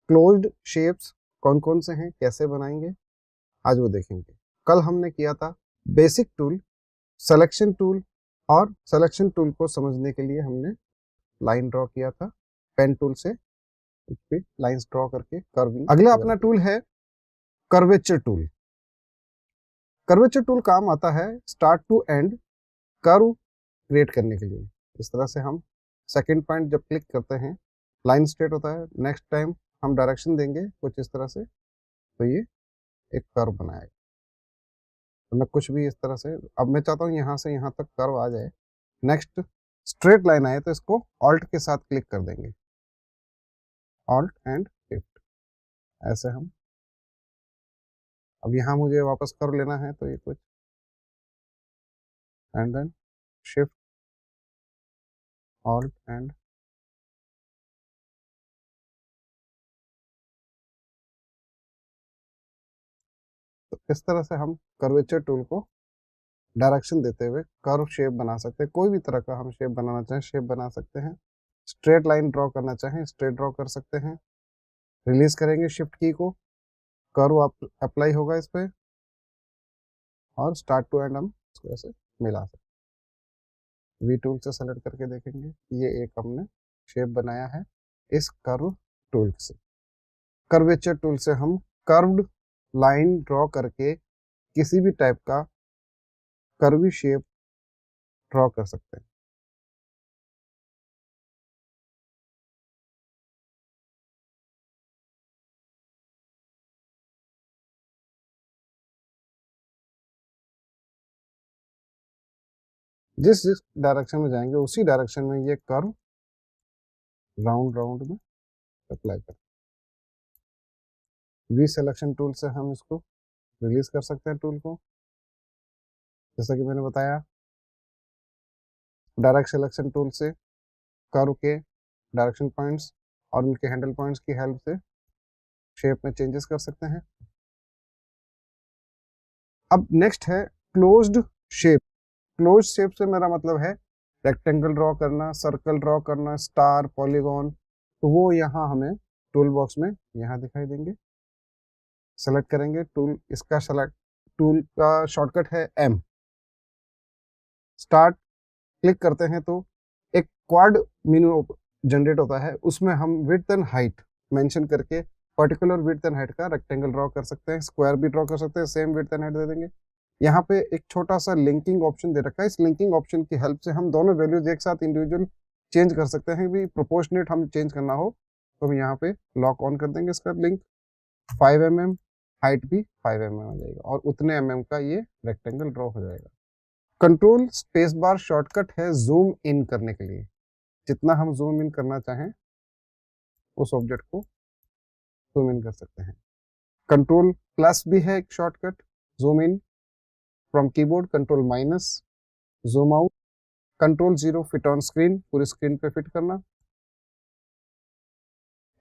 Closed shapes कौन कौन से हैं, कैसे बनाएंगे, आज वो देखेंगे। कल हमने किया था बेसिक टूल, सिलेक्शन टूल, और सिलेक्शन टूल को समझने के लिए हमने लाइन ड्रॉ किया था पेन टूल से, उस पे लाइंस ड्रॉ करके कर्विंग। अगला अपना टूल है कर्वेचर टूल। कर्वेचर टूल काम आता है start to end curve create करने के लिए। इस तरह से हम सेकंड पॉइंट जब क्लिक करते हैं लाइन स्ट्रेट होता है, नेक्स्ट टाइम हम डायरेक्शन देंगे कुछ इस तरह से, तो ये एक कर्व बनाएगा। तो मैं कुछ भी इस तरह से, अब मैं चाहता हूँ यहाँ से यहाँ तक कर्व आ जाए, नेक्स्ट स्ट्रेट लाइन आए तो इसको ऑल्ट के साथ क्लिक कर देंगे, ऑल्ट एंड शिफ्ट, ऐसे हम। अब यहाँ मुझे वापस कर्व लेना है तो ये कुछ, and then shift, alt and, तो इस तरह से हम कर्वेचर टूल को डायरेक्शन देते हुए कर्व शेप बना सकते हैं। कोई भी तरह का हम शेप बनाना चाहें शेप बना सकते हैं, स्ट्रेट लाइन ड्रॉ करना चाहें स्ट्रेट ड्रॉ कर सकते हैं। रिलीज करेंगे शिफ्ट की को, कर्व अप्लाई होगा इस पे, और स्टार्ट टू एंड हम इसको ऐसे मिला सकते हैं। वी टूल से सेलेक्ट करके देखेंगे, ये एक हमने शेप बनाया है इस कर्व टूल से। कर्वेचर टूल से हम कर्व्ड लाइन ड्रॉ करके किसी भी टाइप का कर्वी शेप ड्रॉ कर सकते हैं। जिस जिस डायरेक्शन में जाएंगे उसी डायरेक्शन में ये कर्व राउंड राउंड में अप्लाई कर। वी सिलेक्शन टूल से हम इसको रिलीज कर सकते हैं टूल को, जैसा कि मैंने बताया। डायरेक्ट सिलेक्शन टूल से कर्व के डायरेक्शन पॉइंट्स और उनके हैंडल पॉइंट्स की हेल्प से शेप में चेंजेस कर सकते हैं। अब नेक्स्ट है क्लोज्ड शेप। क्लोज्ड शेप से मेरा मतलब है रेक्टेंगल ड्रॉ करना, सर्कल ड्रॉ करना, स्टार, पॉलीगॉन, तो वो यहाँ हमें टूल बॉक्स में यहाँ दिखाई देंगे। सेलेक्ट करेंगे टूल, इसका सेलेक्ट टूल का शॉर्टकट है एम। स्टार्ट क्लिक करते हैं तो एक क्वाड मेनू जनरेट होता है, उसमें हम विड्थ एंड हाइट मेंशन करके पर्टिकुलर विड्थ एंड हाइट का रेक्टेंगल ड्रॉ कर सकते हैं, स्क्वायर भी ड्रॉ कर सकते हैं, सेम विड्थ एंड हाइट दे देंगे। यहाँ पे एक छोटा सा लिंकिंग ऑप्शन दे रखा है, इस लिंकिंग ऑप्शन की हेल्प से हम दोनों वैल्यूज एक साथ इंडिविजुअल चेंज कर सकते हैं। भी प्रोपोर्शनेट हम चेंज करना हो तो हम यहाँ पे लॉक ऑन कर देंगे इसका लिंक, 5 mm, हाइट भी 5 mm आ जाएगा और उतने का ये रेक्टेंगल ड्रॉ हो जाएगा। कंट्रोल स्पेस बार शॉर्टकट है जूम इन करने के लिए, जितना हम जूम इन करना चाहें उस ऑब्जेक्ट को जूम इन कर सकते हैं। कंट्रोल प्लस भी है एक shortcut, zoom in from keyboard, control minus zoom out, control 0 fit on screen, पूरी स्क्रीन पे फिट करना।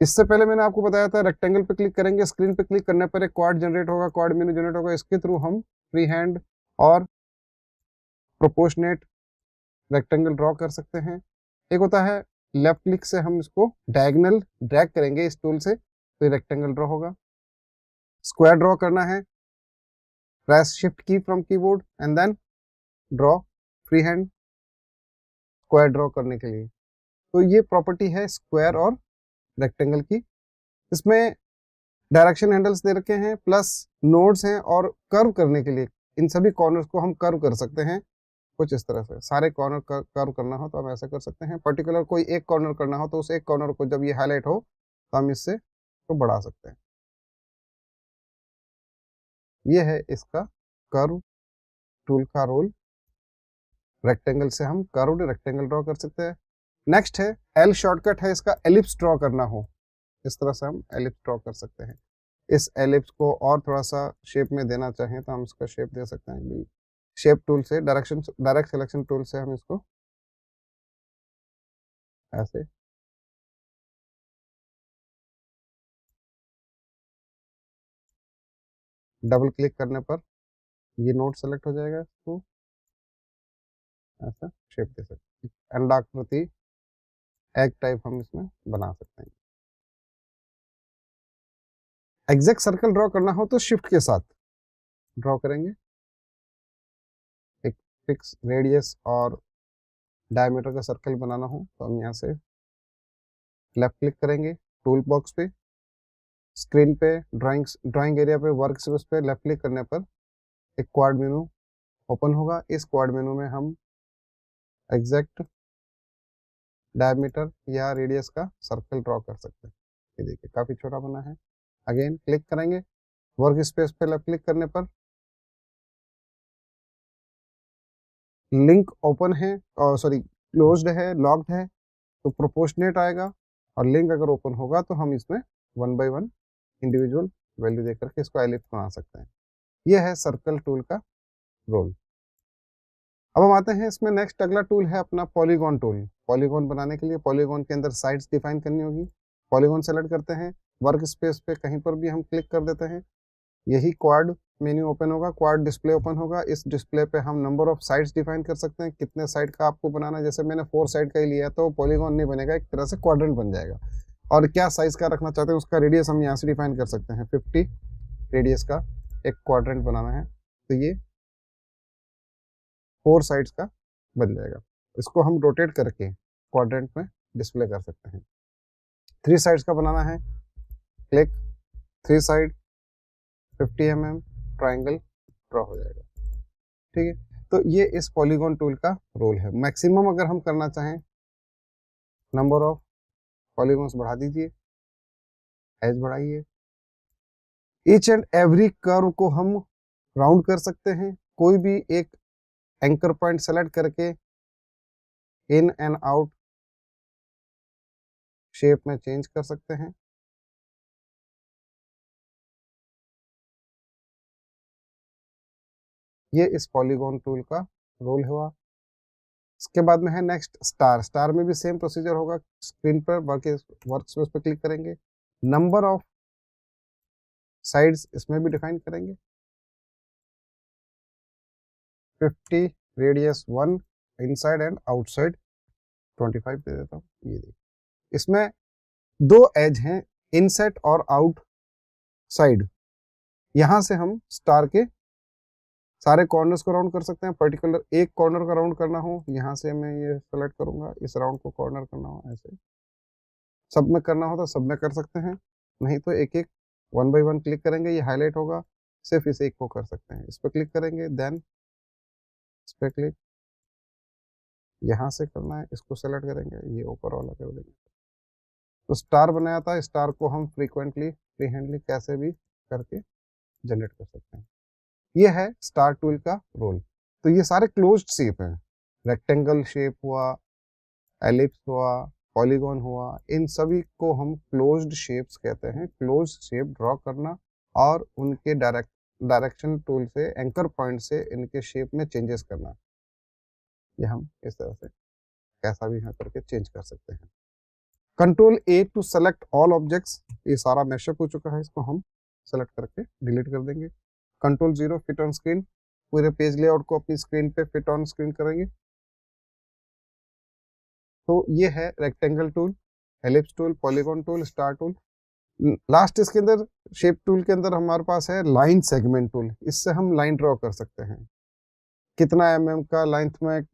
इससे पहले मैंने आपको बताया था रेक्टेंगल पे क्लिक करेंगे, स्क्रीन पे क्लिक करने पर एक क्वाड जनरेट होगा, क्वाड मेनू जनरेट होगा, इसके थ्रू हम फ्री हैंड और प्रोपोर्शनेट रेक्टेंगल ड्रॉ कर सकते हैं। एक होता है लेफ्ट क्लिक से हम इसको डायगोनल ड्रैग करेंगे इस टूल से तो रेक्टेंगल ड्रॉ होगा। स्क्वायर ड्रॉ करना है, press shift key from keyboard and then draw, free hand square draw करने के लिए। तो ये प्रॉपर्टी है स्क्वायर और रेक्टेंगल की। इसमें डायरेक्शन हैंडल्स दे रखे हैं, प्लस नोड्स हैं, और कर्व करने के लिए इन सभी कॉर्नर्स को हम कर्व कर सकते हैं कुछ इस तरह से। सारे कॉर्नर कर्व करना हो तो हम ऐसा कर सकते हैं, पर्टिकुलर कोई एक कॉर्नर करना हो तो उस एक कॉर्नर को जब ये हाईलाइट हो तो हम इससे तो बढ़ा सकते हैं। ये है इसका कर्व टूल का रोल। रेक्टेंगल से हम कर्व्ड रेक्टेंगल ड्रॉ कर सकते हैं। नेक्स्ट है एल शॉर्टकट है इसका, एलिप्स ड्रॉ करना हो इस तरह से हम एलिप्स ड्रॉ कर सकते हैं। इस एलिप्स को और थोड़ा सा शेप में देना चाहें तो हम इसका शेप दे सकते हैं। शेप टूल से डायरेक्ट सिलेक्शन टूल से हम इसको ऐसे डबल क्लिक करने पर ये नोट सेलेक्ट हो जाएगा, इसको ऐसा शेप दे सकते हैं। अंडाकृति एग टाइप हम इसमें बना सकते हैं। एग्जैक्ट सर्कल ड्रॉ करना हो तो शिफ्ट के साथ ड्रॉ करेंगे। एक फिक्स रेडियस और डायमीटर का सर्कल बनाना हो तो हम यहाँ से लेफ्ट क्लिक करेंगे टूल बॉक्स पे, स्क्रीन पे ड्राइंग एरिया पे वर्क स्पेस पे लेफ्ट क्लिक करने पर एक क्वाड मेनू ओपन होगा। इस क्वाड मेनू में हम एग्जैक्ट डायमीटर या रेडियस का सर्कल ड्रॉ कर सकते हैं। ये देखिए काफी छोटा बना है। अगेन क्लिक करेंगे, वर्क स्पेस पे लेफ्ट क्लिक करने पर लिंक ओपन है और सॉरी क्लोज्ड है, लॉक्ड है तो प्रोपोर्शनेट आएगा, और लिंक अगर ओपन होगा तो हम इसमें 1 बाय 1 इंडिविजुअल वैल्यू देकर के इसको एलिप्स बना सकते हैं। यह है सर्कल टूल का रोल। अब हम आते हैं इसमें नेक्स्ट अगला टूल है अपना पॉलीगॉन टूल। पॉलीगॉन बनाने के लिए पॉलीगॉन के अंदर साइड्स डिफाइन करनी होगी। पॉलीगॉन सेलेक्ट करते हैं, वर्क स्पेस पे कहीं पर भी हम क्लिक कर देते हैं, यही क्वाड मेन्यू ओपन होगा, क्वाड डिस्प्ले ओपन होगा। इस डिस्प्ले पे हम नंबर ऑफ साइड्स डिफाइन कर सकते हैं, कितने साइड का आपको बनाना है। जैसे मैंने 4 साइड का ही लिया तो पॉलीगॉन नहीं बनेगा, एक तरह से क्वाड्रेंट बन जाएगा। और क्या साइज का रखना चाहते हैं उसका रेडियस हम यहाँ से डिफाइन कर सकते हैं, 50 रेडियस का एक क्वाड्रेंट बनाना है तो ये 4 साइड्स का बन जाएगा। इसको हम रोटेट करके क्वाड्रेंट में डिस्प्ले कर सकते हैं। 3 साइड्स का बनाना है, click 3 side 50 mm triangle draw हो जाएगा। ठीक है, तो ये इस पॉलीगॉन टूल का रोल है। मैक्सिमम अगर हम करना चाहें नंबर ऑफ पॉलीगॉन्स बढ़ा दीजिए, एज बढ़ाइए। ईच एंड एवरी कर्व को हम राउंड कर सकते हैं। कोई भी एक एंकर पॉइंट सेलेक्ट करके इन एंड आउट शेप में चेंज कर सकते हैं। ये इस पॉलीगॉन टूल का रोल हुआ। इसके बाद में है नेक्स्ट स्टार। स्टार में भी सेम प्रोसीजर होगा, स्क्रीन पर वर्क स्पेस पर क्लिक करेंगे, नंबर ऑफ साइड्स इसमें भी डिफाइन करेंगे, 50 रेडियस 1 इनसाइड एंड आउटसाइड 25 दे देता हूँ। ये देखिए इसमें 2 एज हैं, इनसेट और आउट साइड। यहां से हम स्टार के सारे कॉर्नर्स को राउंड कर सकते हैं। पर्टिकुलर एक कॉर्नर का राउंड करना हो, यहाँ से मैं ये सेलेक्ट करूंगा, इस राउंड को कॉर्नर करना हो, ऐसे सब में करना हो तो सब में कर सकते हैं, नहीं तो एक एक 1 बाय 1 क्लिक करेंगे, ये हाईलाइट होगा, सिर्फ इस एक को कर सकते हैं। इस पर क्लिक करेंगे, देन इस पर क्लिक, यहाँ से करना है, इसको सेलेक्ट करेंगे, ये ऊपर वाला कर देंगे। तो स्टार बनाया था, स्टार को हम फ्रीक्वेंटली फ्री हैंडली कैसे भी करके जनरेट कर सकते हैं। ये है स्टार टूल का रोल। तो ये सारे क्लोज्ड शेप हैं, रेक्टेंगल शेप हुआ, एलिप्स हुआ, पॉलीगॉन हुआ, इन सभी को हम क्लोज्ड शेप्स कहते हैं। क्लोज्ड शेप ड्रॉ करना और उनके डायरेक्शन टूल से एंकर पॉइंट से इनके शेप में चेंजेस करना, ये हम इस तरह से कैसा भी यहाँ करके चेंज कर सकते हैं। Control A to select all objects. ये सारा मैशअप हो चुका है, इसको हम सेलेक्ट करके डिलीट कर देंगे। कंट्रोल 0 फिट ऑन स्क्रीन, पूरे पेज लेआउट को अपनी स्क्रीन पे फिट ऑन स्क्रीन करेंगे। तो ये है rectangle tool, ellipse tool, polygon tool, star tool. Last इसके अंदर शेप टूल के अंदर हमारे पास है लाइन सेगमेंट टूल। इससे हम लाइन ड्रॉ कर सकते हैं, कितना mm का लेंथ में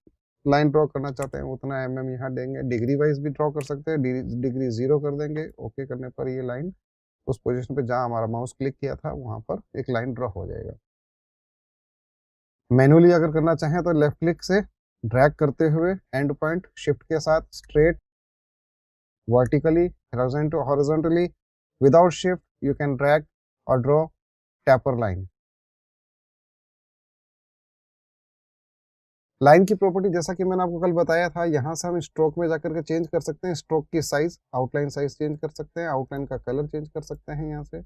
लाइन ड्रॉ करना चाहते हैं उतना mm यहाँ देंगे। डिग्री वाइज भी ड्रॉ कर सकते हैं, डिग्री 0 कर देंगे, ओके करने पर ये लाइन उस पोजीशन पे जहां हमारा माउस क्लिक किया था वहां पर एक लाइन ड्रॉ हो जाएगा। मैनुअली अगर करना चाहें तो लेफ्ट क्लिक से ड्रैग करते हुए एंड पॉइंट शिफ्ट के साथ straight, vertically, horizontally, without shift you can drag और ड्रॉ टैपर लाइन। लाइन की प्रॉपर्टी जैसा कि मैंने आपको कल बताया था, यहाँ से हम स्ट्रोक में जाकर के चेंज कर सकते हैं। स्ट्रोक की साइज, आउटलाइन साइज चेंज कर सकते हैं, आउटलाइन का कलर चेंज कर सकते हैं यहाँ से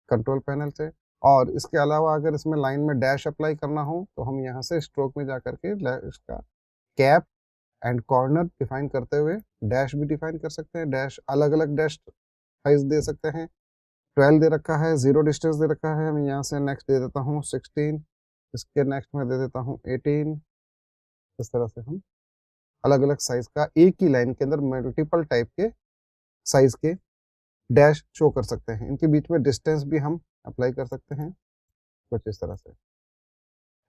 कंट्रोल पैनल से। और इसके अलावा अगर इसमें लाइन में डैश अप्लाई करना हो तो हम यहाँ से स्ट्रोक में जाकर के इसका कैप एंड कॉर्नर डिफाइन करते हुए डैश भी डिफाइन कर सकते हैं। डैश अलग अलग डैश साइज दे सकते हैं। 12 दे रखा है, 0 डिस्टेंस दे रखा है, मैं यहाँ से नेक्स्ट दे देता हूँ 16, इसके नेक्स्ट में दे देता हूँ 18। इस तरह से हम अलग अलग साइज का एक ही लाइन के अंदर मल्टीपल टाइप के साइज के डैश शो कर सकते हैं। इनके बीच में डिस्टेंस भी हम अप्लाई कर सकते हैं कुछ इस तरह से।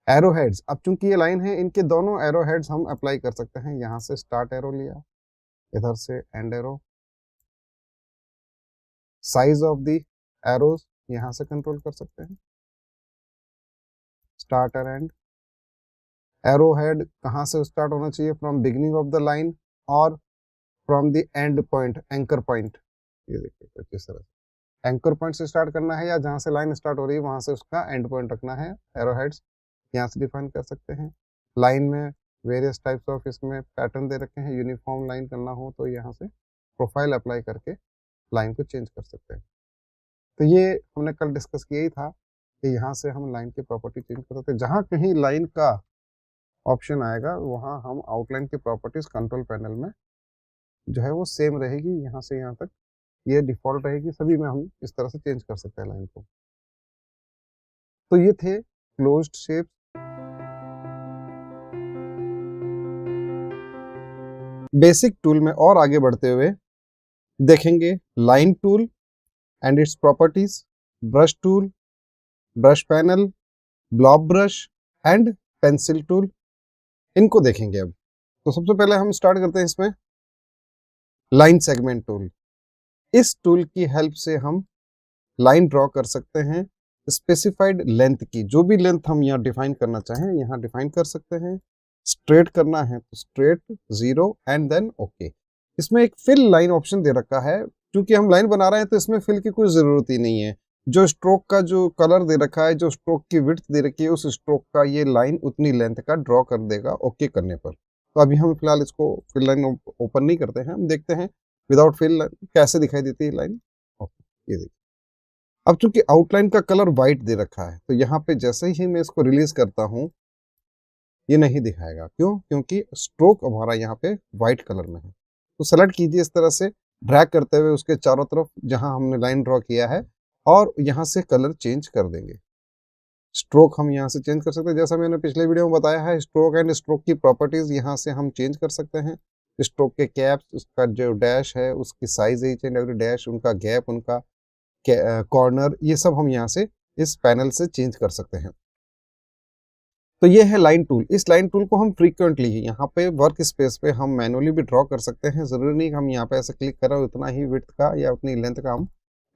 एरो हेड्स, अब चूंकि ये लाइन है, इनके दोनों एरो हेड्स हम अप्लाई कर सकते हैं। यहाँ से स्टार्ट एरो लिया, इधर से and arrow. Size of the arrows यहाँ से कंट्रोल कर सकते हैं, स्टार्ट और एंड। एरो हेड कहाँ से स्टार्ट होना चाहिए, from beginning of the line और from the end point, anchor point. ये देखिए कुछ इस तरह से एंकर पॉइंट से स्टार्ट करना है, या जहाँ से लाइन स्टार्ट हो रही है वहां से उसका एंड पॉइंट रखना है। एरो हेड्स यहाँ से डिफाइन कर सकते हैं। लाइन में वेरियस टाइप्स ऑफ इसमें पैटर्न दे रखे हैं, यूनिफॉर्म लाइन करना हो तो यहाँ से प्रोफाइल अप्लाई करके लाइन को चेंज कर सकते हैं। तो ये हमने कल डिस्कस किया ही था कि यहाँ से हम लाइन की प्रॉपर्टी चेंज कर सकते हैं। जहाँ कहीं लाइन का ऑप्शन आएगा वहाँ हम आउटलाइन की प्रॉपर्टीज कंट्रोल पैनल में जो है वो सेम रहेगी, यहाँ से यहाँ तक ये डिफॉल्ट रहेगी। सभी में हम इस तरह से चेंज कर सकते हैं लाइन को। तो ये थे क्लोज्ड शेप। बेसिक टूल में और आगे बढ़ते हुए देखेंगे line tool and its properties, brush tool, brush panel, blob brush and pencil tool, इनको देखेंगे अब। तो सबसे पहले हम स्टार्ट करते हैं इसमें लाइन सेगमेंट टूल। इस टूल की हेल्प से हम लाइन ड्रॉ कर सकते हैं स्पेसिफाइड लेंथ की, जो भी लेंथ हम यहाँ डिफाइन करना चाहें यहाँ डिफाइन कर सकते हैं। स्ट्रेट करना है तो स्ट्रेट, 0 एंड देन ओके। इसमें एक फिल लाइन ऑप्शन दे रखा है, क्योंकि हम लाइन बना रहे हैं तो इसमें फिल की कोई जरूरत ही नहीं है। जो स्ट्रोक का जो कलर दे रखा है, जो स्ट्रोक की विड्थ दे रखी है, उस स्ट्रोक का ये लाइन उतनी लेंथ का ड्रॉ कर देगा ओके करने पर। तो अभी हम फिलहाल इसको फिल लाइन ओपन नहीं करते हैं, हम देखते हैं विदाउट फिल कैसे दिखाई देती है लाइन। ये देखिए, अब चूंकि आउटलाइन का कलर व्हाइट दे रखा है तो यहाँ पे जैसे ही मैं इसको रिलीज करता हूँ ये नहीं दिखाएगा। क्यों? क्योंकि स्ट्रोक हमारा यहाँ पे व्हाइट कलर में है। तो सेलेक्ट कीजिए इस तरह से, ड्रैग करते हुए उसके चारों तरफ जहां हमने लाइन ड्रॉ किया है, और यहाँ से कलर चेंज कर देंगे। स्ट्रोक हम यहाँ से चेंज कर सकते हैं, जैसा मैंने पिछले वीडियो में बताया है। स्ट्रोक एंड स्ट्रोक की प्रॉपर्टीज यहाँ से हम चेंज कर सकते हैं। स्ट्रोक के कैप्स, उसका जो डैश है, उसकी size, each and every dash, उनका गैप, उनका कॉर्नर, ये सब हम यहाँ से इस पैनल से चेंज कर सकते हैं। तो ये है लाइन टूल। इस लाइन टूल को हम फ्रीक्वेंटली यहाँ पे वर्क स्पेस पे हम मैनुअली भी ड्रॉ कर सकते हैं। जरूरी नहीं कि हम यहाँ पे ऐसे क्लिक करें उतना ही विड्थ का या उतनी लेंथ का हम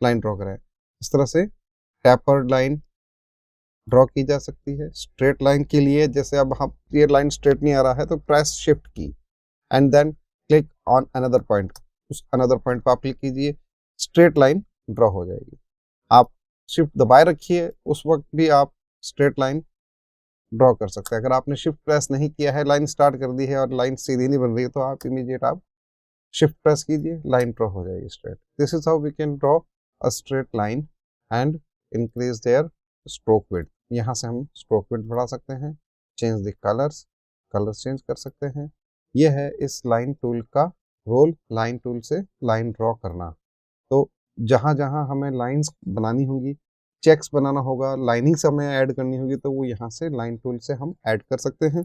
लाइन ड्रॉ करें। इस तरह से टैपर्ड लाइन ड्रॉ की जा सकती है। स्ट्रेट लाइन के लिए जैसे अब हम ये लाइन स्ट्रेट नहीं आ रहा है तो press shift key and then click on another point, उस अनदर पॉइंट पर आप क्लिक कीजिए, स्ट्रेट लाइन ड्रॉ हो जाएगी। आप शिफ्ट दबाए रखिए, उस वक्त भी आप स्ट्रेट लाइन ड्रॉ कर सकते हैं। अगर आपने शिफ्ट प्रेस नहीं किया है, लाइन स्टार्ट कर दी है और लाइन सीधी नहीं बन रही है, तो आप इमीडिएट आप शिफ्ट प्रेस कीजिए, लाइन ड्रॉ हो जाएगी straight. This is how we can draw a straight line and increase their stroke width. यहाँ से हम स्ट्रोक विड्थ बढ़ा सकते हैं, change the colours, colours change कर सकते हैं। यह है इस लाइन टूल का रोल, लाइन टूल से लाइन ड्रॉ करना। तो जहाँ जहाँ हमें लाइंस बनानी होंगी, चेक्स बनाना होगा, लाइनिंग्स हमें ऐड करनी होगी, तो वो यहाँ से लाइन टूल से हम ऐड कर सकते हैं।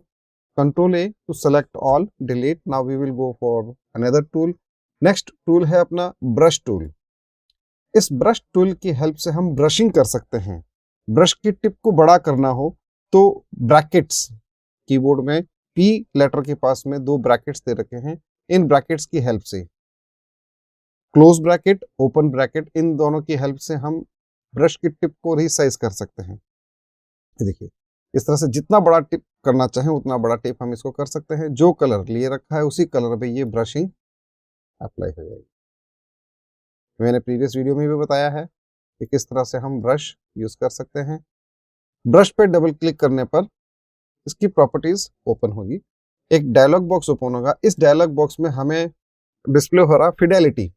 Control A to select all, delete. Now we will go for another tool. Next tool है अपना ब्रश टूल। इस ब्रश टूल की हेल्प से हम ब्रशिंग कर सकते हैं। ब्रश की टिप को बड़ा करना हो तो ब्रैकेट्स, कीबोर्ड में पी लेटर के पास में 2 ब्रैकेट्स दे रखे हैं, इन ब्रैकेट्स की हेल्प से, क्लोज ब्रैकेट, ओपन ब्रैकेट, इन दोनों की हेल्प से हम ब्रश की टिप को रीसाइज कर सकते हैं। देखिए इस तरह से जितना बड़ा टिप करना चाहें उतना बड़ा टिप हम इसको कर सकते हैं। जो कलर लिए रखा है उसी कलर पे ये ब्रशिंग अप्लाई हो जाएगी। मैंने प्रीवियस वीडियो में भी बताया है कि किस तरह से हम ब्रश यूज कर सकते हैं। ब्रश पे डबल क्लिक करने पर इसकी प्रॉपर्टीज ओपन होगी, एक डायलॉग बॉक्स ओपन होगा। इस डायलॉग बॉक्स में हमें डिस्प्ले हो रहा फिडेलिटी।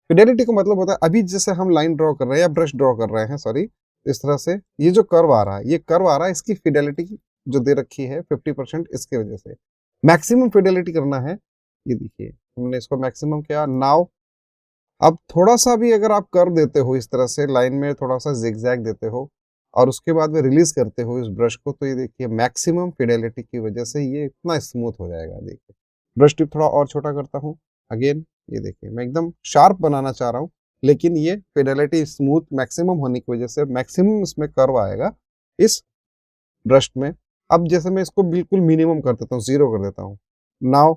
फिडेलिटी का मतलब होता है अभी जैसे हम लाइन ड्रॉ कर रहे हैं या ब्रश ड्रॉ कर रहे हैं, सॉरी, इस तरह से ये जो कर्व आ रहा है, ये कर्व आ रहा है, इसकी फिडेलिटी जो दे रखी है 50%, इसके वजह से मैक्सिमम फिडेलिटी करना है। ये देखिए हमने इसको मैक्सिमम किया। नाउ अब थोड़ा सा भी अगर आप कर देते हो इस तरह से लाइन में थोड़ा सा जिगजैग देते हो और उसके बाद में रिलीज करते हो इस ब्रश को, तो ये देखिए मैक्सिमम फिडेलिटी की वजह से ये इतना स्मूथ हो जाएगा। देखिए ब्रश टिप थोड़ा और छोटा करता हूँ अगेन, ये देखिए मैं एकदम शार्प बनाना चाह रहा हूँ लेकिन ये फिडेलिटी स्मूथ मैक्सिमम होने की वजह से मैक्सिमम इसमें कर्व आएगा इस ब्रश में। अब जैसे मैं इसको बिल्कुल मिनिमम कर देता हूँ, 0 कर देता हूँ। नाउ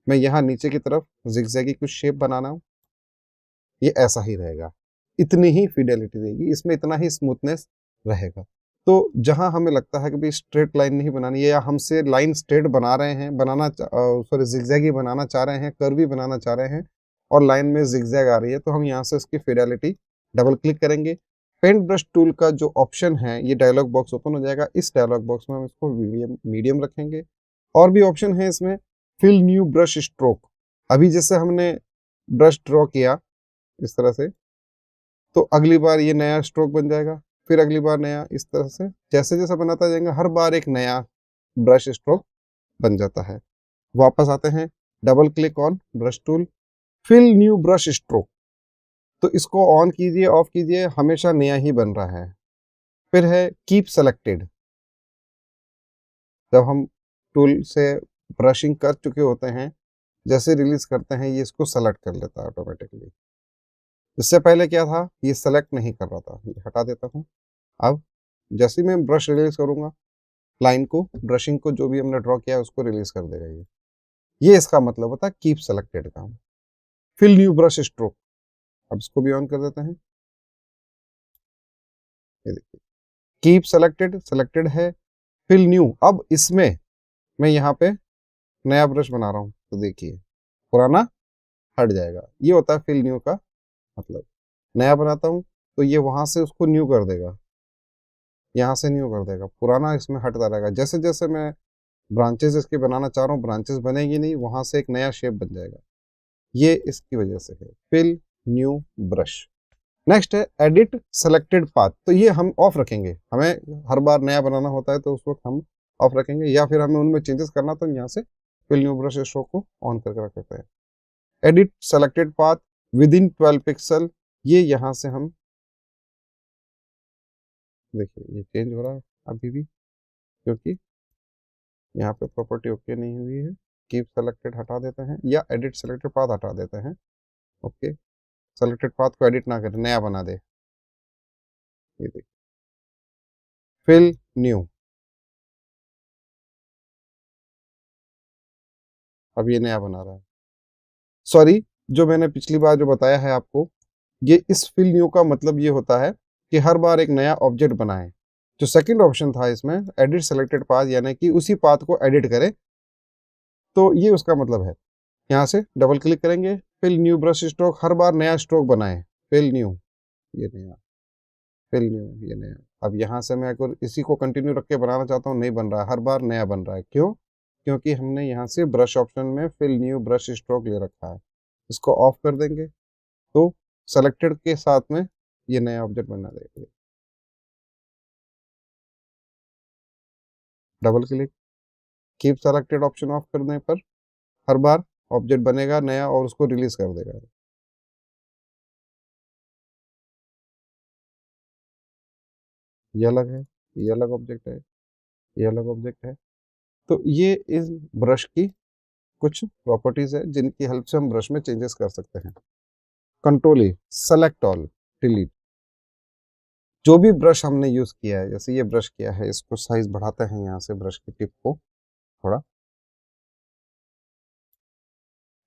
मैं यहाँ नीचे की तरफ जिगजैगी कुछ शेप बनाना हूँ, ये ऐसा ही रहेगा, इतनी ही फिडेलिटी रहेगी इसमें, इतना ही स्मूथनेस रहेगा। तो जहां हमें लगता है कि भाई स्ट्रेट लाइन नहीं बनानी है, या हमसे लाइन स्ट्रेट बना रहे हैं, सॉरी जिगजैगी बनाना चाह रहे हैं, कर्वी बनाना चाह रहे हैं, और लाइन में जिगजैग आ रही है, तो हम यहाँ से इसकी फिडेलिटी डबल क्लिक करेंगे। पेंट ब्रश टूल का जो ऑप्शन है, ये डायलॉग बॉक्स ओपन हो जाएगा। इस डायलॉग बॉक्स में हम इसको मीडियम रखेंगे। और भी ऑप्शन है इसमें, फिल न्यू ब्रश स्ट्रोक। अभी जैसे हमने ब्रश ड्रॉ किया इस तरह से, तो अगली बार ये नया स्ट्रोक बन जाएगा, फिर अगली बार नया, इस तरह से जैसे जैसे बनाता जाएगा हर बार एक नया ब्रश स्ट्रोक बन जाता है। वापस आते हैं, double click on brush tool, fill new brush stroke, तो इसको ऑन कीजिए, ऑफ कीजिए, हमेशा नया ही बन रहा है। फिर है कीप सेलेक्टेड, जब हम टूल से ब्रशिंग कर चुके होते हैं, जैसे रिलीज करते हैं ये इसको सेलेक्ट कर लेता है ऑटोमेटिकली। इससे पहले क्या था, ये सेलेक्ट नहीं कर रहा था, ये हटा देता हूँ। अब जैसे ही मैं ब्रश रिलीज करूंगा, लाइन को, ब्रशिंग को, जो भी हमने ड्रॉ किया है उसको रिलीज कर देगा ये इसका मतलब होता है कीप सेलेक्टेड का। फिल न्यू ब्रश स्ट्रोक, अब इसको भी ऑन कर देते हैं, ये देखिए कीप सेलेक्टेड, सेलेक्टेड है। फिल न्यू, अब इसमें मैं यहाँ पे नया ब्रश बना रहा हूँ, तो देखिए पुराना हट जाएगा, ये होता है फिल न्यू का मतलब। नया बनाता हूँ तो ये वहां से उसको न्यू कर देगा, यहाँ से न्यू कर देगा, पुराना इसमें हटता रहेगा। जैसे जैसे मैं ब्रांचेस इसके बनाना चाह रहा हूँ, ब्रांचेस बनेगी नहीं, वहां से एक नया शेप बन जाएगा, ये इसकी वजह से है फिल न्यू ब्रश। नेक्स्ट है एडिट सेलेक्टेड पाथ, तो ये हम ऑफ रखेंगे, हमें हर बार नया बनाना होता है तो उस वक्त हम ऑफ रखेंगे, या फिर हमें उनमें चेंजेस करना तो यहाँ से फिल न्यू ब्रश स्ट्रोक को ऑन करके रख सकते हैं। Edit selected path with in 12 pixel, ये यहाँ से हम देखिए ये चेंज हो रहा है अभी भी, क्योंकि यहाँ पे प्रॉपर्टी ओके नहीं हुई है। कीप सेलेक्टेड हटा देते हैं, या एडिट सेलेक्टेड पाथ हटा देते हैं। ओके, सेलेक्टेड पाथ को एडिट ना करें, नया बना दे, ये देखिए फिल न्यू, अब ये नया बना रहा है। सॉरी, जो मैंने पिछली बार जो बताया है आपको, ये इस फिल न्यू का मतलब ये होता है कि हर बार एक नया ऑब्जेक्ट बनाएं। जो सेकंड ऑप्शन था इसमें, एडिट सेलेक्टेड पाथ, यानी कि उसी पाथ को एडिट करें, तो ये उसका मतलब है। यहाँ से डबल क्लिक करेंगे, फिल न्यू ब्रश स्ट्रोक, हर बार नया स्ट्रोक बनाएं, फिल न्यू, ये नया, फिल न्यू, ये नया। अब यहाँ से मैं अगर इसी को कंटिन्यू रख के बनाना चाहता हूँ, नहीं बन रहा है, हर बार नया बन रहा है। क्यों? क्योंकि हमने यहाँ से ब्रश ऑप्शन में फिल न्यू ब्रश स्ट्रोक ले रखा है। इसको ऑफ कर देंगे तो सेलेक्टेड के साथ में ये नया ऑब्जेक्ट बना देगा। Double click, keep selected option of करने पर हर बार ऑब्जेक्ट बनेगा नया और उसको रिलीज कर देगा। ये अलग है, ये अलग ऑब्जेक्ट है, ये अलग ऑब्जेक्ट है। तो ये इस ब्रश की कुछ प्रॉपर्टीज है जिनकी हेल्प से हम ब्रश में चेंजेस कर सकते हैं। कंट्रोल ई, सेलेक्ट ऑल, डिलीट, जो भी ब्रश हमने यूज किया है, जैसे ये ब्रश किया है, इसको साइज बढ़ाते हैं यहाँ से, ब्रश की टिप को थोड़ा,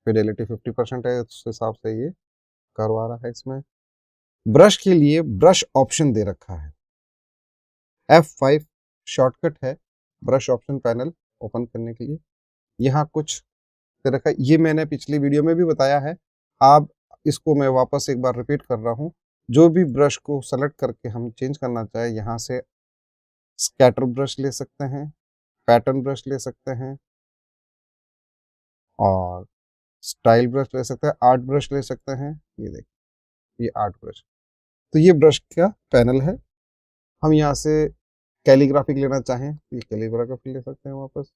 फिडेलिटी 50% है, उस हिसाब से ये करवा रहा है। इसमें ब्रश के लिए ब्रश ऑप्शन दे रखा है, F5 शॉर्टकट है ब्रश ऑप्शन पैनल ओपन करने के लिए। यहाँ कुछ दे रखा है, ये मैंने पिछली वीडियो में भी बताया है, आप इसको मैं वापस एक बार रिपीट कर रहा हूँ। जो भी ब्रश को सेलेक्ट करके हम चेंज करना चाहे, यहाँ से स्कैटर ब्रश ले सकते हैं, पैटर्न ब्रश ले सकते हैं, और स्टाइल ब्रश ले सकते हैं, आर्ट ब्रश ले सकते हैं। ये देखिए ये आर्ट ब्रश, तो ये ब्रश का पैनल है। हम यहाँ से कैलीग्राफिक लेना चाहें तो ये कैलीग्राफी ले सकते हैं वापस।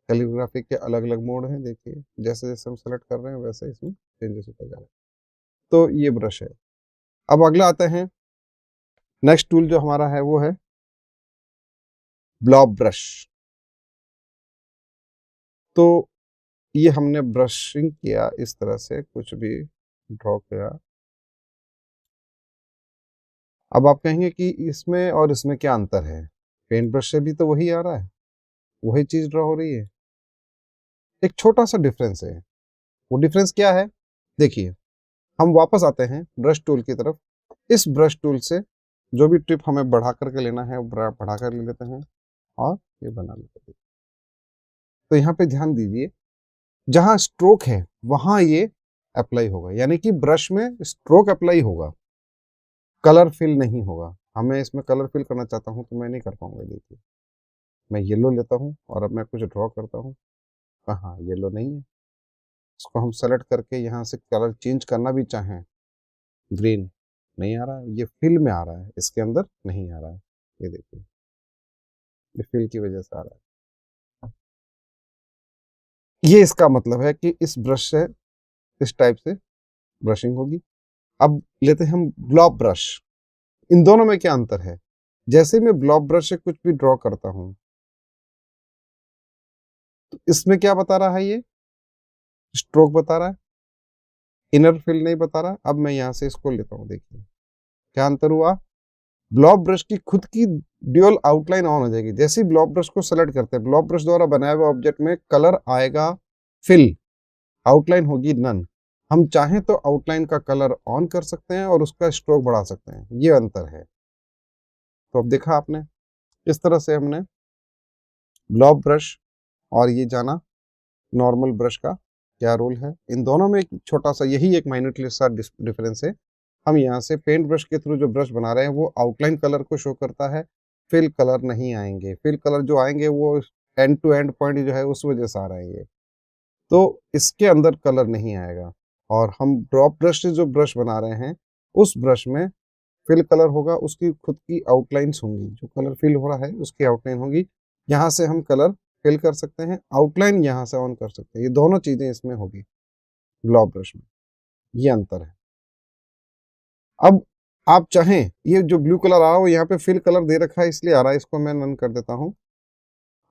कैलीग्राफी के अलग अलग मोड हैं, देखिए जैसे जैसे हम सेलेक्ट कर रहे हैं वैसे इसमें चेंजेस होता जा रहा है। तो ये ब्रश है। अब अगला आते हैं, नेक्स्ट टूल जो हमारा है वो है ब्लॉब ब्रश। तो ये हमने ब्रशिंग किया, इस तरह से कुछ भी ड्रॉ किया, अब आप कहेंगे कि इसमें और इसमें क्या अंतर है, पेंट ब्रश से भी तो वही आ रहा है, वही चीज ड्रॉ हो रही है। एक छोटा सा डिफरेंस है। वो डिफरेंस क्या है, देखिए, हम वापस आते हैं ब्रश टूल की तरफ। इस ब्रश टूल से जो भी टिप हमें बढ़ा करके लेना है वो बढ़ा कर ले लेते हैं और ये बना लेते हैं। तो यहाँ पे ध्यान दीजिए, जहां स्ट्रोक है वहां ये अप्लाई होगा, यानी कि ब्रश में स्ट्रोक अप्लाई होगा, कलर फिल नहीं होगा। हमें इसमें कलर फिल करना चाहता हूं तो मैं नहीं कर पाऊंगा। देखिए, मैं येलो लेता हूं और अब मैं कुछ ड्रॉ करता हूं, कहाँ येलो नहीं है। इसको हम सेलेक्ट करके यहाँ से कलर चेंज करना भी चाहें, ग्रीन नहीं आ रहा है, ये फिल में आ रहा है, इसके अंदर नहीं आ रहा है। ये देखिए, ये फिल की वजह से आ रहा है। ये इसका मतलब है कि इस ब्रश से इस टाइप से ब्रशिंग होगी। अब लेते हैं हम ब्लॉब ब्रश। इन दोनों में क्या अंतर है, जैसे मैं ब्लॉब ब्रश से कुछ भी ड्रॉ करता हूं तो इसमें क्या बता रहा है, ये स्ट्रोक बता रहा है, इनर फिल नहीं बता रहा। अब मैं यहां से इसको लेता हूं, देखिए क्या अंतर हुआ। ब्लॉब ब्रश की खुद की ड्यूअल आउटलाइन ऑन हो जाएगी। जैसे ही ब्लॉब ब्रश को सेलेक्ट करते हैं, ब्लॉब ब्रश द्वारा बनाए हुए ऑब्जेक्ट में कलर आएगा फिल, आउटलाइन होगी नन। हम चाहें तो आउटलाइन का कलर ऑन कर सकते हैं और उसका स्ट्रोक बढ़ा सकते हैं, ये अंतर है। तो अब देखा आपने, इस तरह से हमने ब्लॉब ब्रश और ये जाना नॉर्मल ब्रश का क्या रोल है। इन दोनों में एक छोटा सा, यही एक माइन्यूटली सा डिफरेंस है। हम यहाँ से पेंट ब्रश के थ्रू जो ब्रश बना रहे हैं वो आउटलाइन कलर को शो करता है, फिल कलर नहीं आएंगे। फिल कलर जो आएंगे वो एंड टू एंड पॉइंट जो है उस वजह से आ रहे हैं ये, तो इसके अंदर कलर नहीं आएगा। और हम ड्रॉप ब्रश से जो ब्रश बना रहे हैं उस ब्रश में फिल कलर होगा, उसकी खुद की आउटलाइंस होंगी, जो कलर फिल हो रहा है उसकी आउटलाइन होगी। यहाँ से हम कलर फिल कर सकते हैं, आउटलाइन यहाँ से ऑन कर सकते हैं। ये दोनों चीजें इसमें होगी ग्लॉब ब्रश में, ये अंतर है। अब आप चाहें, ये जो ब्लू कलर आ रहा है वो यहाँ पे फिल कलर दे रखा है इसलिए आ रहा है, इसको मैं नन कर देता हूँ।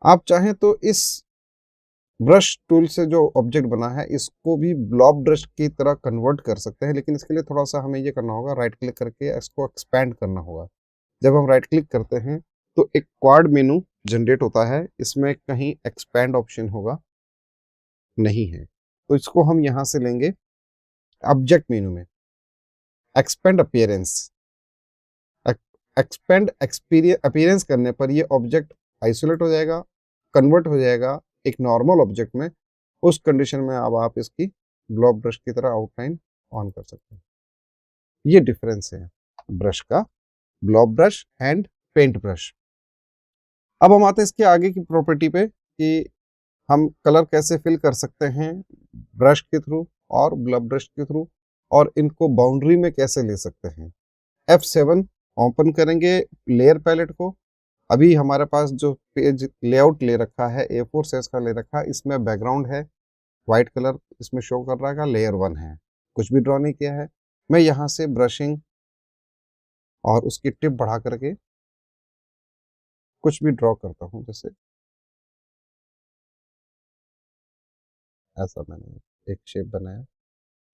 आप चाहें तो इस ब्रश टूल से जो ऑब्जेक्ट बना है इसको भी ब्लॉब ब्रश की तरह कन्वर्ट कर सकते हैं, लेकिन इसके लिए थोड़ा सा हमें ये करना होगा, राइट क्लिक करके इसको एक्सपैंड करना होगा। जब हम राइट क्लिक करते हैं तो एक क्वाड मेनू जनरेट होता है, इसमें कहीं एक्सपैंड ऑप्शन होगा, नहीं है। तो इसको हम यहां से लेंगे ऑब्जेक्ट मेनू में, एक्सपेंड अपीयरेंस। एक्सपेंड अपीयरेंस करने पर ये ऑब्जेक्ट आइसोलेट हो जाएगा, कन्वर्ट हो जाएगा एक नॉर्मल ऑब्जेक्ट में। उस कंडीशन में अब आप इसकी ब्लॉब ब्रश की तरह आउटलाइन ऑन कर सकते हैं। ये डिफरेंस है ब्रश का, blob brush and paint brush. अब हम आते हैं इसके आगे की प्रॉपर्टी पे कि हम कलर कैसे फिल कर सकते हैं ब्रश के थ्रू और ब्लॉब ब्रश के थ्रू, और इनको बाउंड्री में कैसे ले सकते हैं। F7 ओपन करेंगे लेयर पैलेट को। अभी हमारे पास जो पेज लेआउट ले रखा है A4 साइज का ले रखा है, इसमें बैकग्राउंड है वाइट कलर, इसमें शो कर रहा है लेयर 1 है, कुछ भी ड्रॉ नहीं किया है। मैं यहाँ से ब्रशिंग और उसकी टिप बढ़ा करके कुछ भी ड्रॉ करता हूँ, जैसे ऐसा मैंने एक शेप बनाया,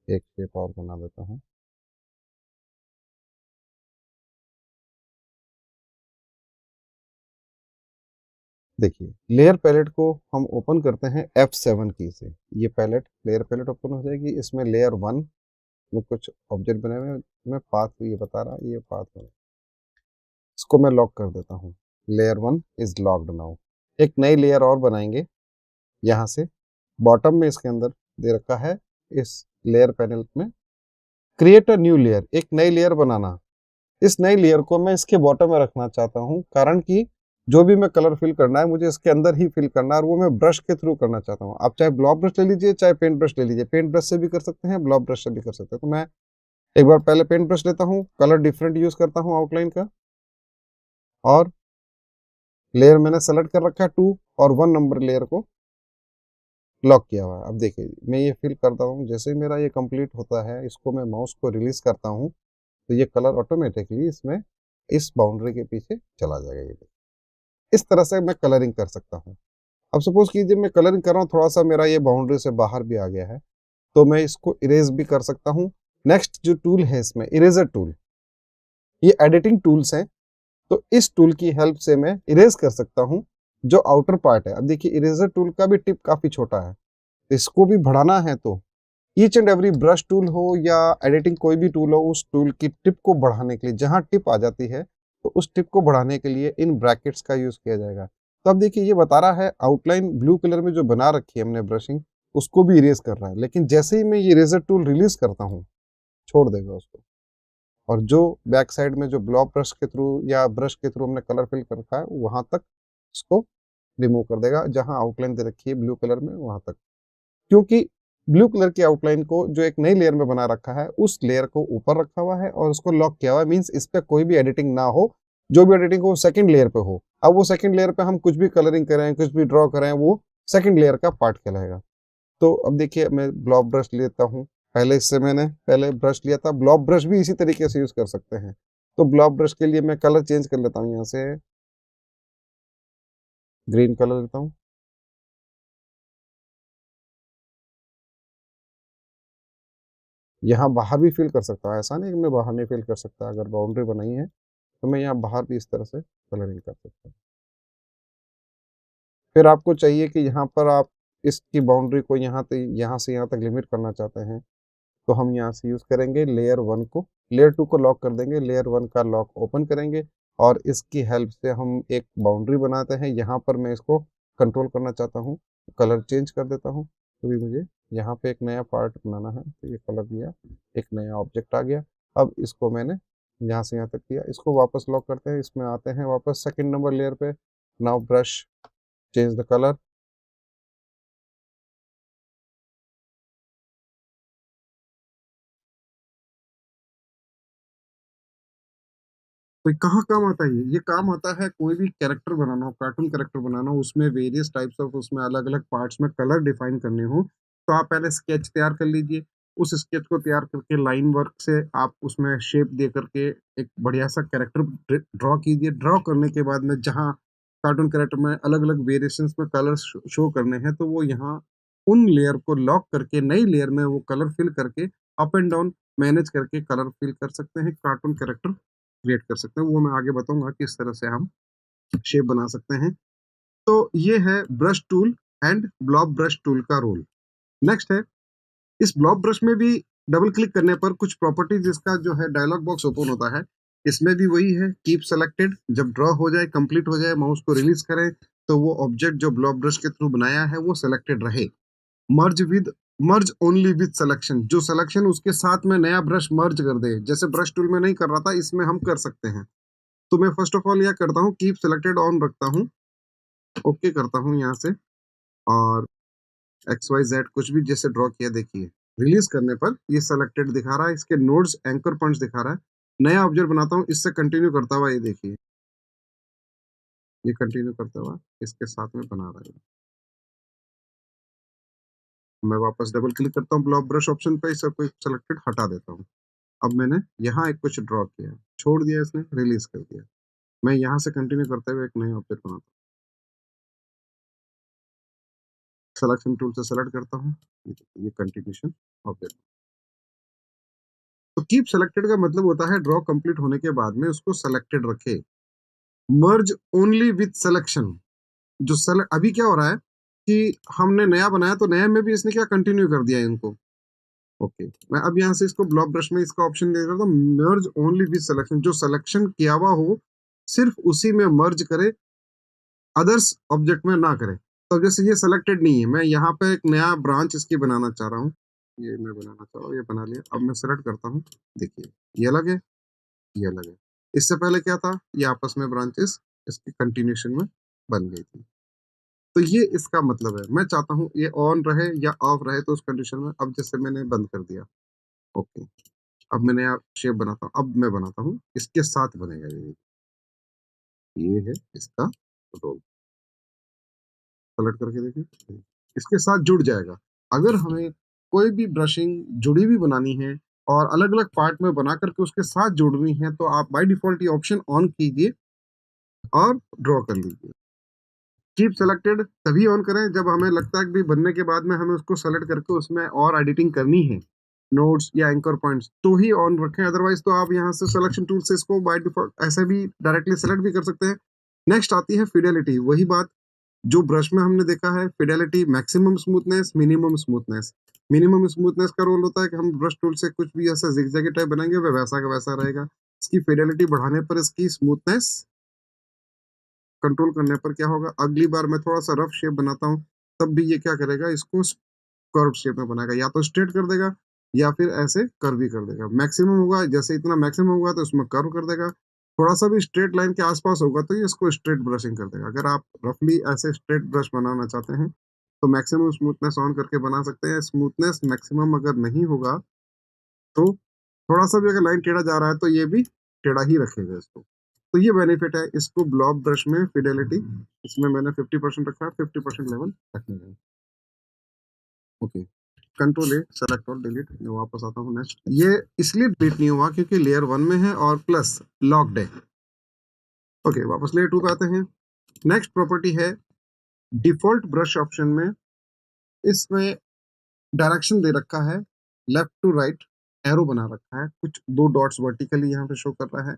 एक शेप और बना देता हूँ। देखिए, लेयर पैलेट को हम ओपन करते हैं F7 की से, ये पैलेट लेयर पैलेट ओपन हो जाएगी। इसमें लेयर 1 में कुछ ऑब्जेक्ट बने हुए हैं, मैं पाथ ये बता रहा, ये पाथ है, इसको मैं लॉक कर देता हूँ। Layer 1 is locked now. एक नई लेयर और बनाएंगे यहाँ से, बॉटम में इसके अंदर दे रखा है इस लेयर पैनल में क्रिएट अ न्यू लेयर, एक नई लेयर बनाना। इस नई लेयर को मैं इसके बॉटम में रखना चाहता हूँ, कारण कि जो भी मैं कलर फिल करना है मुझे इसके अंदर ही फिल करना है, और वो मैं ब्रश के थ्रू करना चाहता हूँ। आप चाहे ब्लॉक ब्रश ले लीजिए, चाहे पेंट ब्रश ले लीजिए, पेंट ब्रश से भी कर सकते हैं, ब्लॉक ब्रश से भी कर सकते हैं। तो मैं एक बार पहले पेंट ब्रश लेता हूँ, कलर डिफरेंट यूज करता हूँ आउटलाइन का, और लेयर मैंने सेलेक्ट कर रखा है 2 और 1 नंबर लेयर को लॉक किया हुआ है। अब देखिए, मैं ये फिल करता हूँ, जैसे ही मेरा ये कंप्लीट होता है इसको मैं माउस को रिलीज करता हूँ तो ये कलर ऑटोमेटिकली इसमें इस बाउंड्री के पीछे चला जाएगा। ये इस तरह से मैं कलरिंग कर सकता हूँ। अब सपोज कीजिए मैं कलरिंग कर रहा हूँ, थोड़ा सा मेरा ये बाउंड्री से बाहर भी आ गया है, तो मैं इसको इरेज भी कर सकता हूँ। नेक्स्ट जो टूल है इसमें इरेजर टूल, ये एडिटिंग टूल्स हैं। तो इस टूल की हेल्प से मैं इरेज कर सकता हूँ जो आउटर पार्ट है। अब देखिए इरेजर टूल का भी टिप काफी छोटा है, इसको भी बढ़ाना है तो each and every brush tool हो या एडिटिंग कोई भी टूल हो, उस टूल की टिप को बढ़ाने के लिए जहां टिप आ जाती है तो उस टिप को बढ़ाने के लिए इन ब्रैकेट्स का यूज किया जाएगा। तो अब देखिए ये बता रहा है आउटलाइन ब्लू कलर में जो बना रखी है हमने ब्रशिंग, उसको भी इरेज कर रहा है, लेकिन जैसे ही मैं ये इरेजर टूल रिलीज करता हूँ छोड़ देगा उसको। और जो बैक साइड में जो ब्लॉक ब्रश के थ्रू या ब्रश के थ्रू हमने कलर फिल कर रखा है वहां तक इसको रिमूव कर देगा, जहां आउटलाइन दे रखी है ब्लू कलर में वहां तक। क्योंकि ब्लू कलर की आउटलाइन को जो एक नई लेयर में बना रखा है उस लेयर को ऊपर रखा हुआ है और उसको लॉक किया हुआ है, मींस इस पे कोई भी एडिटिंग ना हो। जो भी एडिटिंग हो सेकंड लेयर पे हो। अब वो सेकंड लेयर पे हम कुछ भी कलरिंग करें कुछ भी ड्रॉ करें वो सेकंड लेयर का पार्ट कहलाएगा। तो अब देखिए मैं ब्लॉब ब्रश लेता हूँ। पहले इससे मैंने पहले ब्रश लिया था, ब्लॉब ब्रश भी इसी तरीके से यूज कर सकते हैं। तो ब्लॉब ब्रश के लिए मैं कलर चेंज कर लेता हूँ, यहाँ से ग्रीन कलर लेता हूँ। यहाँ बाहर भी फिल कर सकता हूँ, ऐसा नहीं कि मैं बाहर नहीं फिल कर सकता। अगर बाउंड्री बनाई है तो मैं यहाँ बाहर भी इस तरह से कलरिंग कर सकता हूँ। फिर आपको चाहिए कि यहाँ पर आप इसकी बाउंड्री को यहाँ से यहाँ तक लिमिट करना चाहते हैं, तो हम यहाँ से यूज करेंगे लेयर वन को, लेयर टू को लॉक कर देंगे, लेयर वन का लॉक ओपन करेंगे और इसकी हेल्प से हम एक बाउंड्री बनाते हैं। यहाँ पर मैं इसको कंट्रोल करना चाहता हूँ, कलर चेंज कर देता हूँ। तो भी मुझे यहाँ पे एक नया पार्ट बनाना है, तो ये कलर दिया, एक नया ऑब्जेक्ट आ गया। अब इसको मैंने यहाँ से यहाँ तक किया, इसको वापस लॉक करते हैं, इसमें आते हैं वापस सेकेंड नंबर लेयर पे। Now brush change the colour. तो कहाँ काम आता है ये काम आता है कोई भी कैरेक्टर बनाना हो, कार्टून कैरेक्टर बनाना हो, उसमें वेरियस टाइप्स ऑफ उसमें अलग अलग पार्ट्स में कलर डिफाइन करने हो। तो आप पहले स्केच तैयार कर लीजिए। उस स्केच को तैयार करके लाइन वर्क से आप उसमें शेप दे करके एक बढ़िया सा कैरेक्टर ड्रॉ कीजिए। ड्रॉ करने के बाद में जहाँ कार्टून कैरेक्टर में अलग अलग वेरिएशंस में कलर शो करने हैं, तो वो यहाँ उन लेयर को लॉक करके नई लेयर में वो कलर फिल करके अप एंड डाउन मैनेज करके कलर फिल कर सकते हैं, कार्टून कैरेक्टर क्रिएट कर सकते हैं। वो मैं आगे बताऊंगा किस तरह से हम शेप बना सकते हैं। तो ये है brush tool and blob brush tool का रोल। नेक्स्ट है, इस ब्लॉब ब्रश में भी डबल क्लिक करने पर कुछ प्रॉपर्टीज इसका जो है डायलॉग बॉक्स ओपन होता है। इसमें भी वही है, कीप सेलेक्टेड, जब ड्रॉ हो जाए कंप्लीट हो जाए माउस को रिलीज करें तो वो ऑब्जेक्ट जो ब्लॉब ब्रश के थ्रू बनाया है वो सेलेक्टेड रहे। Merge with merge only with selection, जो सिलेक्शन उसके साथ में नया ब्रश मर्ज कर दे, जैसे ब्रश टूल में नहीं कर रहा था इसमें हम कर सकते हैं। तो मैं फर्स्ट ऑफ ऑल यह करता हूँ, कीप सिलेक्टेड ऑन रखता हूँ, ओके करता हूँ यहाँ से। और एक्स वाई जेड कुछ भी जैसे ड्रॉ किया देखिए, रिलीज करने पर ये सेलेक्टेड दिखा रहा है, इसके नोड्स एंकर पॉइंट्स दिखा रहा है। नया ऑब्जेक्ट बनाता हूँ, इससे कंटिन्यू करता हुआ ये देखिए, ये कंटिन्यू करता हुआ इसके साथ में बना रहा है। मैं वापस डबल क्लिक करता हूँ ब्लॉक ब्रश ऑप्शन पे, इसे कोई सेलेक्टेड हटा देता हूँ। अब मैंने यहाँ एक कुछ ड्रॉ किया, छोड़ दिया, इसने रिलीज कर दिया। मैं यहाँ से कंटिन्यू करते हुए एक नया ऑब्जेक्ट बनाता हूँ, सिलेक्शन टूल से सेलेक्ट करता हूँ, ये कंटिन्यूशन ऑब्जेक्ट। तो कीप सेलेक्टेड का मतलब होता है ड्रॉ कंप्लीट होने के बाद में उसको सेलेक्टेड रखे। मर्ज ओनली विद सिलेक्शन, जो अभी क्या हो रहा है कि हमने नया बनाया तो नया में भी इसने क्या कंटिन्यू कर दिया इनको। ओके, मैं अब यहाँ से इसको ब्लॉक ब्रश में इसका ऑप्शन दे देता हूँ, मर्ज ओनली विद सिलेक्शन, जो सिलेक्शन किया हुआ हो सिर्फ उसी में मर्ज करे, अदर्स ऑब्जेक्ट में ना करे। तो जैसे ये सेलेक्टेड नहीं है, मैं यहाँ पे एक नया ब्रांच इसकी बनाना चाह रहा हूँ, ये मैं बनाना चाह रहा हूँ, ये बना लिया। अब मैं सेलेक्ट करता हूँ, देखिए ये अलग है, ये अलग है। इससे पहले क्या था, ये आपस में ब्रांचेस इसकी कंटिन्यूशन में बन गई थी। तो ये इसका मतलब है, मैं चाहता हूँ ये ऑन रहे या ऑफ रहे, तो उस कंडीशन में अब जैसे मैंने बंद कर दिया, ओके। अब मैं नया शेप बनाता हूँ, अब मैं बनाता हूँ इसके साथ बनेगा ये है इसका रोल। सेलेक्ट करके देखिए, इसके साथ जुड़ जाएगा। अगर हमें कोई भी ब्रशिंग जुड़ी हुई बनानी है और अलग अलग पार्ट में बना करके उसके साथ जोड़नी है, तो आप बाय डिफॉल्ट ये ऑप्शन ऑन कीजिए और ड्रॉ कर लीजिए। कीप सेलेक्टेड तभी ऑन करें जब हमें लगता है कि बनने के बाद में हमें उसको सेलेक्ट करके उसमें और एडिटिंग करनी है। नोड्स या एंकर पॉइंट्स तो ही ऑन रखें, अदरवाइज तो आप यहाँ से सिलेक्शन टूल से इसको बाय डिफॉल्ट ऐसे भी डायरेक्टली सेलेक्ट भी कर सकते हैं। नेक्स्ट आती है फिडेलिटी, वही बात जो ब्रश में हमने देखा है, Fidelity maximum smoothness, minimum smoothness. Minimum smoothness का रोल होता है कि हम ब्रश टूल से कुछ भी ऐसा जिगजैगी टाइप बनाएंगे वह वैसा का वैसा रहेगा। इसकी फिडेलिटी बढ़ाने पर इसकी स्मूथनेस कंट्रोल करने पर क्या होगा, अगली बार मैं थोड़ा सा रफ शेप बनाता हूँ तब भी ये क्या करेगा, इसको कर्व शेप में बनाएगा, या तो स्ट्रेट कर देगा या फिर ऐसे कर्व भी कर देगा। मैक्सिमम होगा, जैसे इतना मैक्सिमम होगा तो इसमें कर्व कर देगा, थोड़ा सा भी स्ट्रेट लाइन के आसपास होगा तो ये इसको स्ट्रेट ब्रशिंग कर देगा। अगर आप रफली ऐसे स्ट्रेट ब्रश बनाना चाहते हैं तो मैक्सिमम स्मूथनेस ऑन करके बना सकते हैं। स्मूथनेस मैक्सिमम अगर नहीं होगा तो थोड़ा सा भी अगर लाइन टेढ़ा जा रहा है तो ये भी टेढ़ा ही रखेगा इसको। तो ये बेनिफिट है इसको ब्लॉब ब्रश में फिडेलिटी, इसमें मैंने 50% रखा है, 50% लेवल रखने का। ओके, कंट्रोल ए, सेलेक्ट और डिलीट। मैं वापस आता हूँ नेक्स्ट। ये इसलिए डिलीट नहीं हुआ क्योंकि लेयर 1 में है और प्लस लॉक्ड है। ओके, वापस लेयर 2 पे आते हैं। नेक्स्ट प्रॉपर्टी है डिफॉल्ट ब्रश ऑप्शन में, इसमें डायरेक्शन दे रखा है लेफ्ट टू राइट, एरो बना रखा है, कुछ 2 डॉट्स वर्टिकली यहाँ पे शो कर रहा है।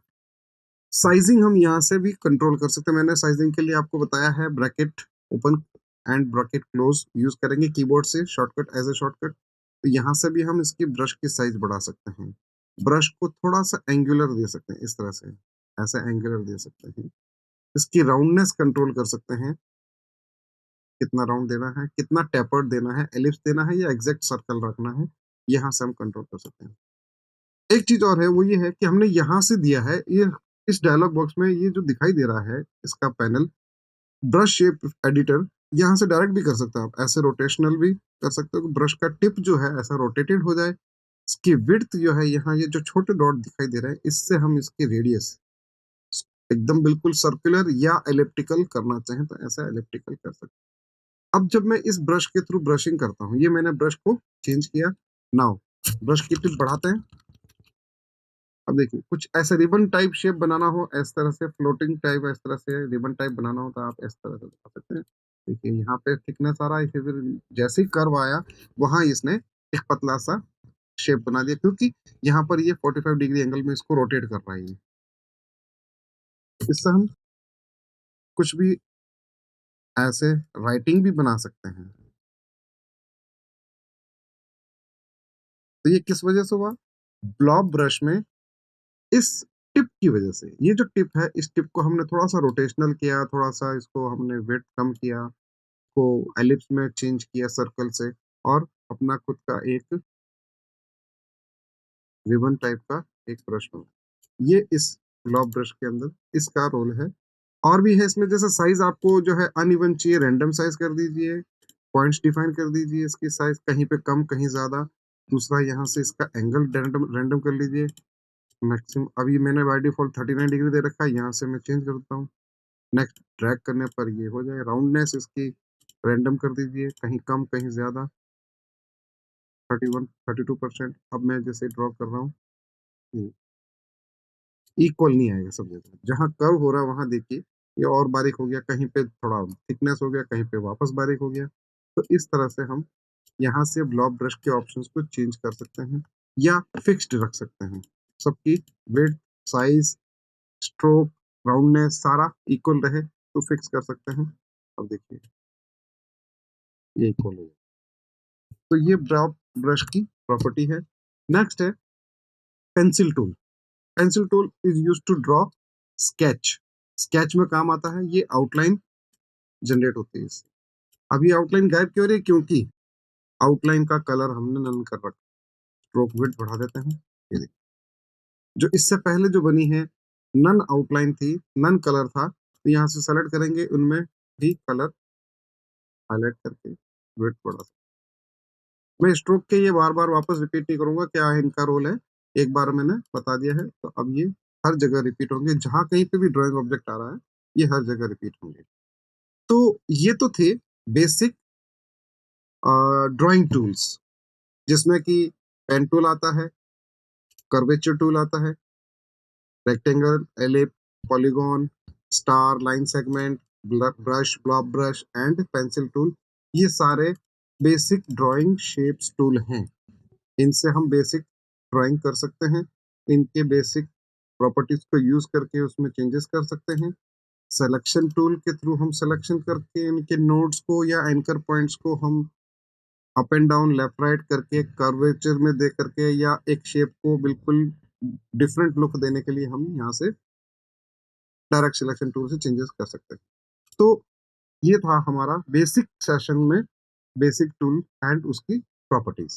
साइजिंग हम यहाँ से भी कंट्रोल कर सकते हैं। मैंने साइजिंग के लिए आपको बताया है bracket open and bracket close use करेंगे कीबोर्ड से, शॉर्टकट एज ए शॉर्टकट। तो यहाँ से भी हम इसकी ब्रश की साइज बढ़ा सकते हैं, ब्रश को थोड़ा सा एंगुलर दे सकते हैं, इस तरह से ऐसा एंगुलर दे सकते हैं। इसकी राउंडनेस कंट्रोल कर सकते हैं, कितना राउंड देना है, कितना टेपर्ड देना है, एलिप्स देना है या एग्जैक्ट सर्कल रखना है, यहाँ से हम कंट्रोल कर सकते हैं। एक चीज और है, वो ये है कि हमने यहाँ से दिया है, ये इस डायलॉग बॉक्स में ये जो दिखाई दे रहा है इसका पैनल, ब्रश शेप एडिटर, यहाँ से डायरेक्ट भी कर सकते हो आप, ऐसे रोटेशनल भी कर सकते हो, ब्रश का टिप जो है ऐसा रोटेटेड हो जाए। इसकी विड्थ जो है, यहाँ ये जो छोटे डॉट दिखाई दे रहे हैं, इससे हम इसकी रेडियस एकदम बिल्कुल सर्कुलर या एलिप्टिकल करना चाहें तो ऐसा एलिप्टिकल कर सकते हैं। अब जब मैं इस ब्रश के थ्रू ब्रशिंग करता हूँ, ये मैंने ब्रश को चेंज किया, नाउ ब्रश की टिप बढ़ाते हैं। अब देखिए, कुछ ऐसे रिबन टाइप शेप बनाना हो, इस तरह से फ्लोटिंग टाइप, इस तरह से रिबन टाइप बनाना हो तो आप इस तरह से बना सकते हैं। देखिए यहाँ पे थिकनेस आ रहा है, फिर जैसे ही कर्व आया वहां इसने एक पतला सा शेप बना दिया, क्योंकि यहाँ पर ये 45 डिग्री एंगल में इसको रोटेट कर रहा है। इससे हम कुछ भी ऐसे राइटिंग भी बना सकते हैं। तो ये किस वजह से हुआ, ब्लॉब ब्रश में इस टिप की वजह से। ये जो टिप है, इस टिप को हमने थोड़ा सा रोटेशनल किया, थोड़ा सा इसको हमने वेट कम किया, को एलिप्स में चेंज किया सर्कल से, और अपना खुद का एक रिबन टाइप का एक ब्रश बना। ये इस ग्लॉब ब्रश के अंदर इसका रोल है। और भी है इसमें, जैसे साइज आपको जो है अनइवन चाहिए, रैंडम साइज कर दीजिए, पॉइंट्स डिफाइन कर दीजिए, इसकी साइज कहीं पे कम कहीं ज्यादा। दूसरा यहाँ से इसका एंगल रैंडम रैंडम कर लीजिए, मैक्सिमम अभी मैंने बाय डिफॉल्ट 39 डिग्री दे रखा है, यहाँ से मैं चेंज करता हूँ। नेक्स्ट ड्रैग करने पर ये हो जाए, राउंडनेस इसकी रैंडम कर दीजिए, कहीं कम कहीं ज्यादा, 31 32%। अब मैं जैसे ड्रॉ कर रहा हूँ, इक्वल नहीं आएगा सब जगह, जहाँ कर्व हो रहा है वहां देखिए ये और बारीक हो गया, कहीं पे थोड़ा थिकनेस हो गया, कहीं पे वापस बारीक हो गया। तो इस तरह से हम यहाँ से ब्लॉब ब्रश के ऑप्शंस को चेंज कर सकते हैं या फिक्स्ड रख सकते हैं। सबकी विड्थ, साइज, स्ट्रोक, राउंडनेस सारा इक्वल रहे तो फिक्स कर सकते हैं। अब देखिए ये इक्वल हो गया। तो ये ब्लॉब ब्रश की प्रॉपर्टी है। नेक्स्ट है pencil tool. Pencil tool is use to draw sketch. Sketch में काम आता है, ये आउटलाइन जनरेट होती है इससे। अब ये आउटलाइन गायब क्यों रही, क्योंकि आउटलाइन का कलर हमने नन कर रखा। स्ट्रोक विड्थ बढ़ा देते हैं, ये देखिए जो इससे पहले जो बनी है नन आउटलाइन थी, नन कलर था, तो यहाँ से सेलेक्ट करेंगे, उनमें भी कलर हाईलाइट करके विड्थ बढ़ा सकते। मैं स्ट्रोक के ये बार बार वापस रिपीट नहीं करूंगा, क्या है इनका रोल है, एक बार मैंने बता दिया है, तो अब ये हर जगह रिपीट होंगे, जहां कहीं पे भी ड्राइंग ऑब्जेक्ट आ रहा है ये हर जगह रिपीट होंगे। तो ये तो थे बेसिक ड्राइंग टूल्स, जिसमें कि पेन टूल आता है, कर्वेचर टूल आता है, rectangle, ellipse, polygon, star, line segment, brush, blob brush and pencil tool. ये सारे बेसिक ड्राइंग शेप्स टूल हैं। इनसे हम बेसिक ड्राइंग कर सकते हैं, इनके बेसिक प्रॉपर्टीज को यूज करके उसमें चेंजेस कर सकते हैं। सिलेक्शन टूल के थ्रू हम सिलेक्शन करके इनके नोड्स को या एंकर पॉइंट्स को हम up and down left right करके कर्वेचर में दे करके या एक शेप को बिल्कुल डिफरेंट लुक देने के लिए हम यहाँ से डायरेक्ट सिलेक्शन टूल से चेंजेस कर सकते हैं। तो ये था हमारा बेसिक सेशन में बेसिक टूल एंड उसकी प्रॉपर्टीज।